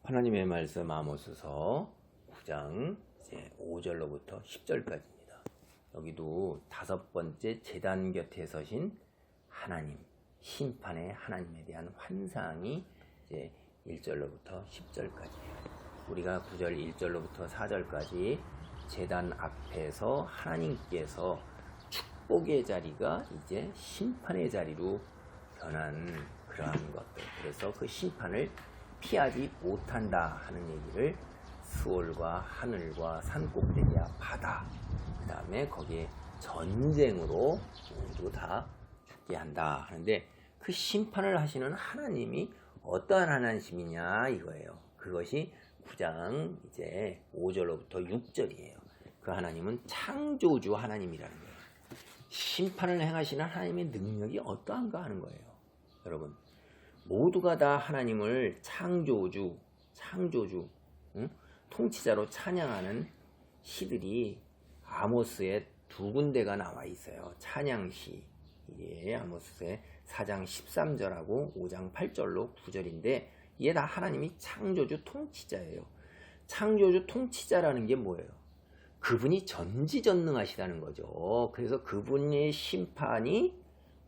하나님의 말씀 아모스서 9장 5절로부터 10절까지입니다. 여기도 5번째 제단 곁에 서신 하나님, 심판의 하나님에 대한 환상이 이제 1절로부터 10절까지예요. 우리가 9절 1절로부터 4절까지 제단 앞에서 하나님께서 축복의 자리가 이제 심판의 자리로 변한 그러한 것들, 그래서 그 심판을 피하지 못한다 하는 얘기를 수월과 하늘과 산꼭대기와 바다, 그 다음에 거기에 전쟁으로 모두 다 죽게 한다 하는데, 그 심판을 하시는 하나님이 어떠한 하나님이냐 이거예요. 그것이 9장 이제 5절로부터 6절이에요. 그 하나님은 창조주 하나님이라는 거예요. 심판을 행하시는 하나님의 능력이 어떠한가 하는 거예요. 여러분, 모두가 다 하나님을 창조주, 통치자로 찬양하는 시들이 아모스에 2군데가 나와 있어요. 찬양시, 이게 아모스의 4장 13절하고 5장 8절로 9절인데, 이게 다 하나님이 창조주 통치자예요. 창조주 통치자라는 게 뭐예요? 그분이 전지전능하시다는 거죠. 그래서 그분의 심판이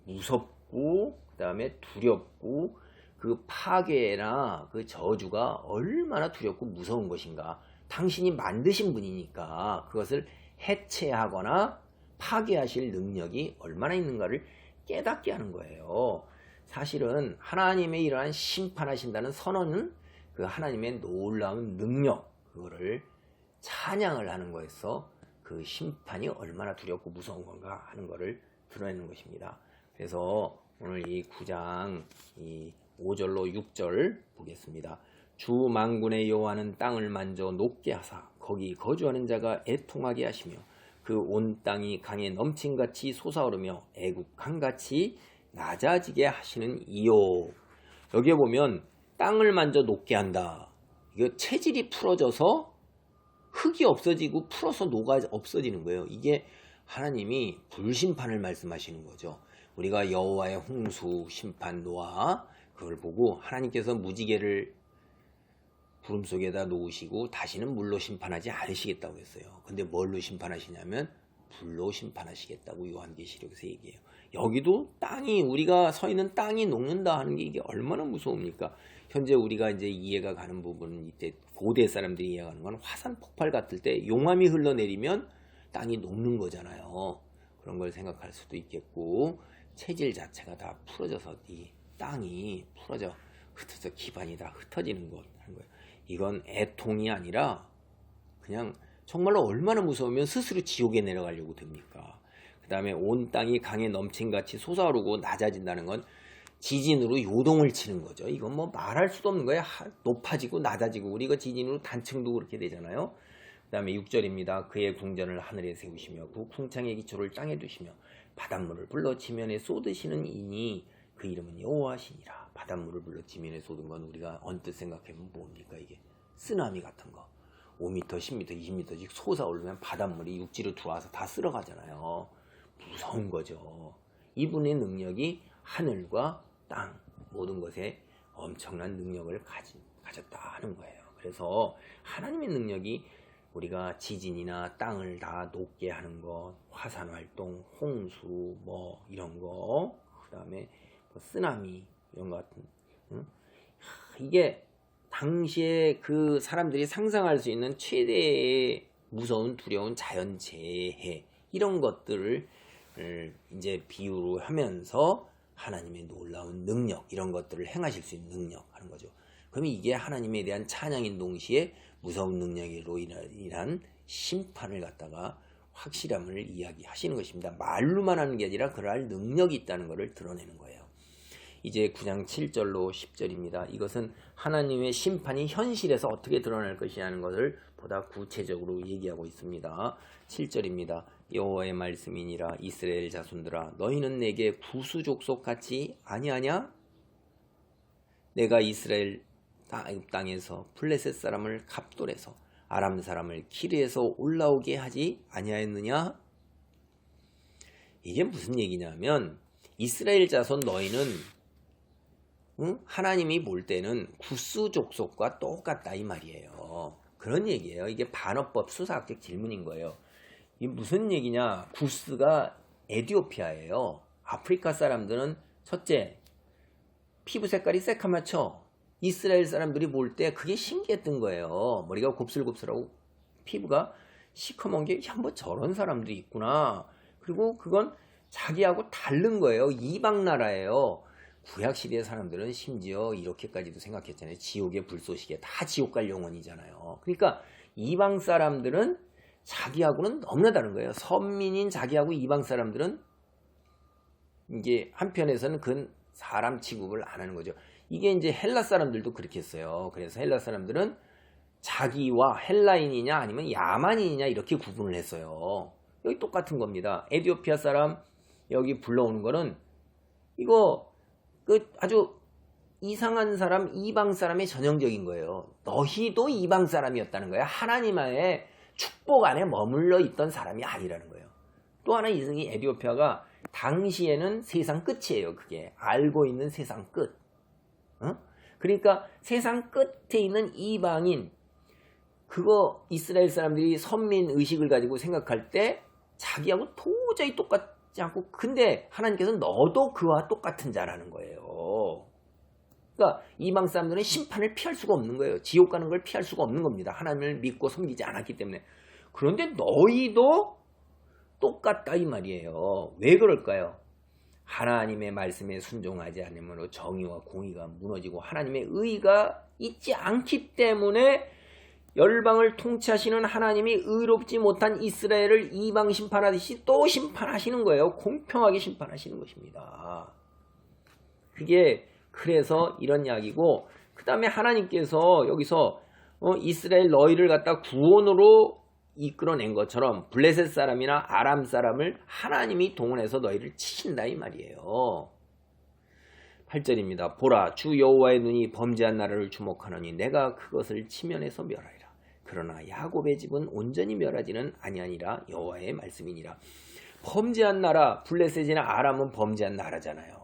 무섭고, 그 다음에 두렵고, 그 파괴나 그 저주가 얼마나 두렵고 무서운 것인가. 당신이 만드신 분이니까 그것을 해체하거나 파괴하실 능력이 얼마나 있는가를 깨닫게 하는 거예요. 사실은 하나님의 이러한 심판하신다는 선언은 그 하나님의 놀라운 능력, 그거를 찬양을 하는 거에서 그 심판이 얼마나 두렵고 무서운 건가 하는 거를 드러내는 것입니다. 그래서 오늘 이 9장 이 5절로 6절 보겠습니다. 주 만군의 여호와는 땅을 만져 높게 하사 거기 거주하는 자가 애통하게 하시며 그 온 땅이 강에 넘침같이 솟아오르며 애국 강같이 낮아지게 하시는 이요. 여기에 보면 땅을 만져 녹게 한다. 이거 체질이 풀어져서 흙이 없어지고 풀어서 녹아 없어지는 거예요. 이게 하나님이 불심판을 말씀하시는 거죠. 우리가 여호와의 홍수 심판 노아, 그걸 보고 하나님께서 무지개를 구름 속에다 놓으시고 다시는 물로 심판하지 않으시겠다고 했어요. 근데 뭘로 심판하시냐면 불로 심판하시겠다고 요한계시록에서 얘기해요. 여기도 땅이, 우리가 서 있는 땅이 녹는다 하는 게 이게 얼마나 무서웁니까? 현재 우리가 이제 이해가 가는 부분은, 이때 고대 사람들이 이해하는 건 화산 폭발 같을 때 용암이 흘러내리면 땅이 녹는 거잖아요. 그런 걸 생각할 수도 있겠고, 체질 자체가 다 풀어져서 이 땅이 풀어져 흩어져 기반이 다 흩어지는 것 하는 거예요. 이건 애통이 아니라 그냥 정말로 얼마나 무서우면 스스로 지옥에 내려가려고 됩니까? 그 다음에 온 땅이 강에 넘친같이 솟아오르고 낮아진다는 건 지진으로 요동을 치는 거죠. 이건 뭐 말할 수도 없는 거예요. 높아지고 낮아지고, 우리가 지진으로 단층도 그렇게 되잖아요. 그 다음에 6절입니다. 그의 궁전을 하늘에 세우시며 그 궁창의 기초를 땅에 두시며 바닷물을 불러 지면에 쏟으시는 이니 그 이름은 여호와시니라. 바닷물을 불러 지면에 쏟은 건 우리가 언뜻 생각해보면 뭡니까? 이게 쓰나미 같은 거 5m, 10m, 20m씩 솟아오르면 바닷물이 육지로 들어와서 다 쓸어가잖아요. 무서운 거죠. 이분의 능력이 하늘과 땅 모든 것에 엄청난 능력을 가졌다 하는 거예요. 그래서 하나님의 능력이 우리가 지진이나 땅을 다 녹게 하는 것, 화산활동, 홍수 뭐 이런 거, 그 다음에 쓰나미 이런 것 같은, 이게 당시에 그 사람들이 상상할 수 있는 최대의 무서운 두려운 자연재해, 이런 것들을 이제 비유로 하면서 하나님의 놀라운 능력, 이런 것들을 행하실 수 있는 능력 하는 거죠. 그러면 이게 하나님에 대한 찬양인 동시에 무서운 능력으로 인한 심판을 갖다가 확실함을 이야기하시는 것입니다. 말로만 하는 게 아니라 그럴 능력이 있다는 것을 드러내는 거예요. 이제 9장 7절로 10절입니다. 이것은 하나님의 심판이 현실에서 어떻게 드러날 것이냐는 것을 보다 구체적으로 얘기하고 있습니다. 7절입니다. 여호와의 말씀이니라. 이스라엘 자손들아, 너희는 내게 구수족속같이 아니하냐? 내가 이스라엘 땅에서 블레셋 사람을 갑돌에서 아람 사람을 기르에서 올라오게 하지 아니하였느냐? 이게 무슨 얘기냐면 이스라엘 자손 너희는 하나님이 볼 때는 구스 족속과 똑같다 이 말이에요. 그런 얘기예요. 이게 반어법 수사학적 질문인 거예요. 이게 무슨 얘기냐? 구스가 에티오피아예요. 아프리카 사람들은 첫째 피부 색깔이 새카맣죠. 이스라엘 사람들이 볼 때 그게 신기했던 거예요. 머리가 곱슬곱슬하고 피부가 시커먼 게 뭐 저런 사람들이 있구나. 그리고 그건 자기하고 다른 거예요. 이방 나라예요. 구약시대 사람들은 심지어 이렇게까지도 생각했잖아요. 지옥의 불쏘시개 다 지옥 갈 영혼이잖아요. 그러니까 이방 사람들은 자기하고는 너무나 다른 거예요. 선민인 자기하고 이방 사람들은 이게 한편에서는 그건 사람 취급을 안 하는 거죠. 이게 이제 헬라 사람들도 그렇게 했어요. 그래서 헬라 사람들은 자기와 헬라인이냐 아니면 야만인이냐 이렇게 구분을 했어요. 여기 똑같은 겁니다. 에티오피아 사람 여기 불러오는 거는 이거 아주 이상한 사람, 이방 사람의 전형적인 거예요. 너희도 이방 사람이었다는 거야. 하나님의 축복 안에 머물러 있던 사람이 아니라는 거예요. 또 하나 이승이 에티오피아가 당시에는 세상 끝이에요. 그게 알고 있는 세상 끝. 그러니까 세상 끝에 있는 이방인 그거 이스라엘 사람들이 선민 의식을 가지고 생각할 때 자기하고 도저히 똑같지 않고 근데 하나님께서 너도 그와 똑같은 자라는 거예요. 그러니까 이방 사람들은 심판을 피할 수가 없는 거예요. 지옥 가는 걸 피할 수가 없는 겁니다. 하나님을 믿고 섬기지 않았기 때문에. 그런데 너희도 똑같다 이 말이에요. 왜 그럴까요? 하나님의 말씀에 순종하지 않으므로 정의와 공의가 무너지고 하나님의 의가 있지 않기 때문에 열방을 통치하시는 하나님이 의롭지 못한 이스라엘을 이방 심판하듯이 또 심판하시는 거예요. 공평하게 심판하시는 것입니다. 그게 그래서 이런 이야기고 그 다음에 하나님께서 여기서 이스라엘 너희를 갖다 구원으로 이끌어낸 것처럼 블레셋 사람이나 아람 사람을 하나님이 동원해서 너희를 치신다 이 말이에요. 8절입니다. 보라 주 여호와의 눈이 범죄한 나라를 주목하노니 내가 그것을 치면에서 멸하리라. 그러나 야곱의 집은 온전히 멸하지는 아니하니라 여호와의 말씀이니라. 범죄한 나라 블레셋이나 아람은 범죄한 나라잖아요.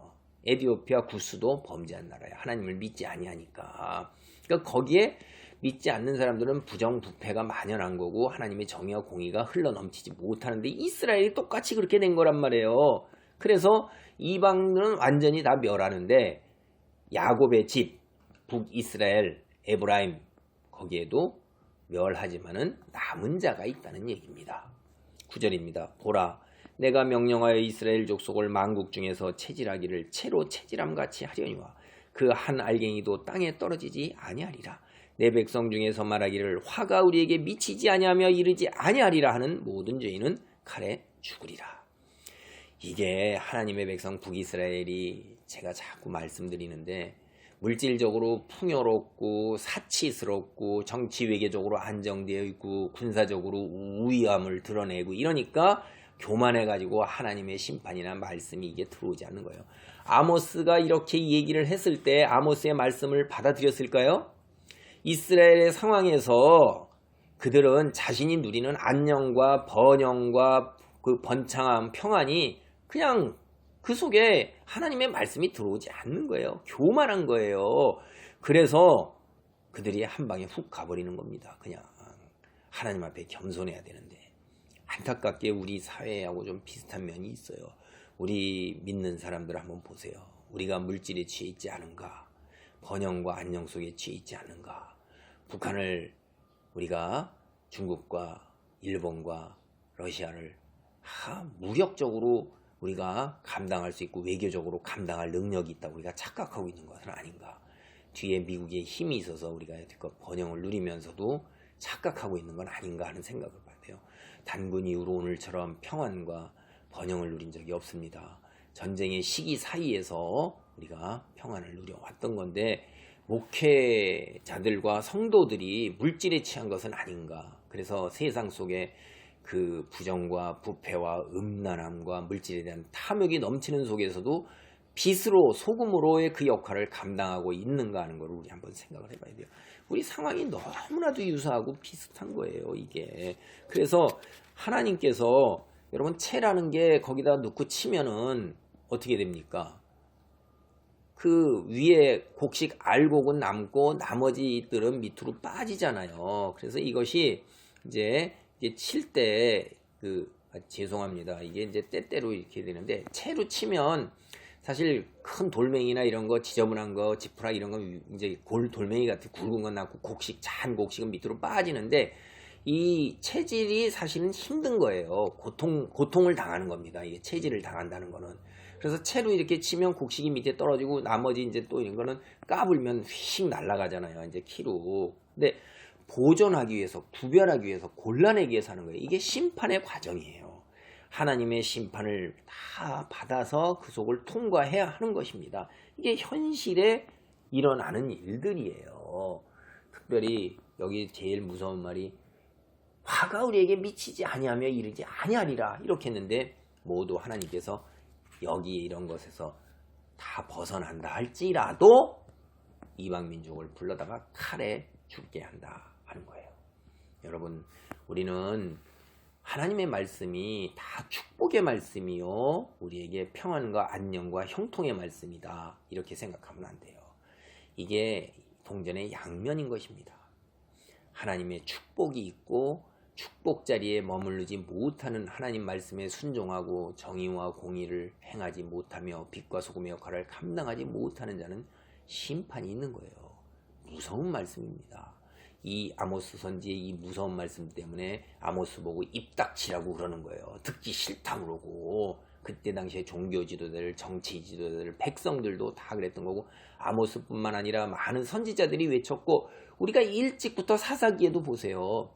에티오피아 구스도 범죄한 나라야. 하나님을 믿지 아니하니까. 그러니까 거기에 믿지 않는 사람들은 부정부패가 만연한 거고 하나님의 정의와 공의가 흘러넘치지 못하는데 이스라엘이 똑같이 그렇게 된 거란 말이에요. 그래서 이방들은 완전히 다 멸하는데 야곱의 집, 북이스라엘, 에브라임 거기에도 멸하지만은 남은 자가 있다는 얘기입니다. 9절입니다. 보라 내가 명령하여 이스라엘 족속을 만국 중에서 채질하기를 채로 채질함같이 하려니와 그 한 알갱이도 땅에 떨어지지 아니하리라. 내 백성 중에서 말하기를 화가 우리에게 미치지 아니하며 이르지 아니하리라 하는 모든 죄인은 칼에 죽으리라. 이게 하나님의 백성 북이스라엘이 제가 자꾸 말씀드리는데 물질적으로 풍요롭고 사치스럽고 정치 외교적으로 안정되어 있고 군사적으로 우위함을 드러내고 이러니까 교만해가지고 하나님의 심판이나 말씀이 이게 들어오지 않는 거예요. 아모스가 이렇게 얘기를 했을 때 아모스의 말씀을 받아들였을까요? 이스라엘의 상황에서 그들은 자신이 누리는 안녕과 번영과 그 번창함, 평안이 그냥 그 속에 하나님의 말씀이 들어오지 않는 거예요. 교만한 거예요. 그래서 그들이 한 방에 훅 가버리는 겁니다. 그냥 하나님 앞에 겸손해야 되는데 안타깝게 우리 사회하고 좀 비슷한 면이 있어요. 우리 믿는 사람들 한번 보세요. 우리가 물질에 취해 있지 않은가? 번영과 안녕 속에 취해 있지 않은가? 북한을 우리가 중국과 일본과 러시아를 무력적으로 우리가 감당할 수 있고 외교적으로 감당할 능력이 있다고 우리가 착각하고 있는 것은 아닌가? 뒤에 미국의 힘이 있어서 우리가 여태껏 번영을 누리면서도 착각하고 있는 건 아닌가 하는 생각을 받아요. 단군 이후로 오늘처럼 평안과 번영을 누린 적이 없습니다. 전쟁의 시기 사이에서 우리가 평안을 누려왔던 건데 목회자들과 성도들이 물질에 취한 것은 아닌가. 그래서 세상 속에 그 부정과 부패와 음란함과 물질에 대한 탐욕이 넘치는 속에서도 빛으로 소금으로의 그 역할을 감당하고 있는가 하는 걸 우리 한번 생각을 해봐야 돼요. 우리 상황이 너무나도 유사하고 비슷한 거예요, 이게. 그래서 하나님께서 여러분 채라는 게 거기다 넣고 치면은 어떻게 됩니까? 그 위에 곡식 알곡은 남고 나머지들은 밑으로 빠지잖아요. 그래서 이것이 이제 칠 때 죄송합니다. 이게 이제 때때로 이렇게 되는데 채로 치면 사실 큰 돌멩이나 이런 거 지저분한 거 지푸라 이런 거 이제 돌멩이 같은 굵은 건 남고 잔 곡식은 밑으로 빠지는데 이 체질이 사실은 힘든 거예요. 고통을 당하는 겁니다. 이게 체질을 당한다는 거는. 그래서 채로 이렇게 치면 곡식이 밑에 떨어지고 나머지 이제 또 이런 거는 까불면 휙 날아가잖아요. 이제 키로. 근데 보존하기 위해서, 구별하기 위해서, 골라내기 위해서 하는 거예요. 이게 심판의 과정이에요. 하나님의 심판을 다 받아서 그 속을 통과해야 하는 것입니다. 이게 현실에 일어나는 일들이에요. 특별히 여기 제일 무서운 말이 화가 우리에게 미치지 아니하며 이르지 아니하리라 이렇게 했는데 모두 하나님께서 여기 이런 것에서 다 벗어난다 할지라도 이방 민족을 불러다가 칼에 죽게 한다 하는 거예요. 여러분, 우리는 하나님의 말씀이 다 축복의 말씀이요, 우리에게 평안과 안녕과 형통의 말씀이다 이렇게 생각하면 안 돼요. 이게 동전의 양면인 것입니다. 하나님의 축복이 있고 축복 자리에 머무르지 못하는 하나님 말씀에 순종하고 정의와 공의를 행하지 못하며 빛과 소금의 역할을 감당하지 못하는 자는 심판이 있는 거예요. 무서운 말씀입니다. 이 아모스 선지의 이 무서운 말씀 때문에 아모스 보고 입 닥치라고 그러는 거예요. 듣기 싫다고 그러고, 그때 당시에 종교 지도자들, 정치 지도자들, 백성들도 다 그랬던 거고, 아모스뿐만 아니라 많은 선지자들이 외쳤고, 우리가 일찍부터 사사기에도 보세요.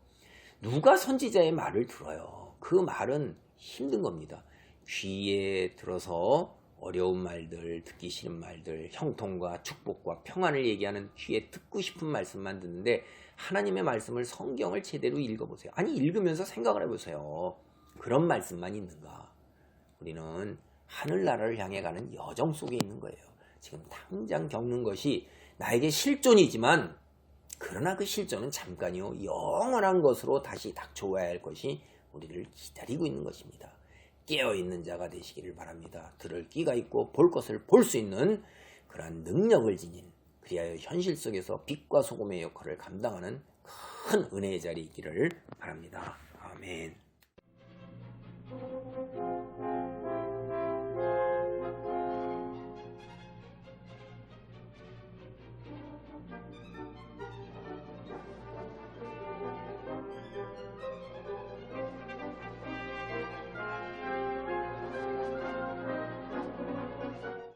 누가 선지자의 말을 들어요? 그 말은 힘든 겁니다. 귀에 들어서 어려운 말들, 듣기 싫은 말들, 형통과 축복과 평안을 얘기하는 귀에 듣고 싶은 말씀만 듣는데 하나님의 말씀을, 성경을 제대로 읽어보세요. 아니, 읽으면서 생각을 해보세요. 그런 말씀만 있는가? 우리는 하늘나라를 향해 가는 여정 속에 있는 거예요. 지금 당장 겪는 것이 나에게 실존이지만, 그러나 그 실존은 잠깐이요, 영원한 것으로 다시 닥쳐와야 할 것이 우리를 기다리고 있는 것입니다. 깨어있는 자가 되시기를 바랍니다. 들을 귀가 있고 볼 것을 볼 수 있는 그러한 능력을 지닌, 그리하여 현실 속에서 빛과 소금의 역할을 감당하는 큰 은혜의 자리에 있기를 바랍니다. 아멘.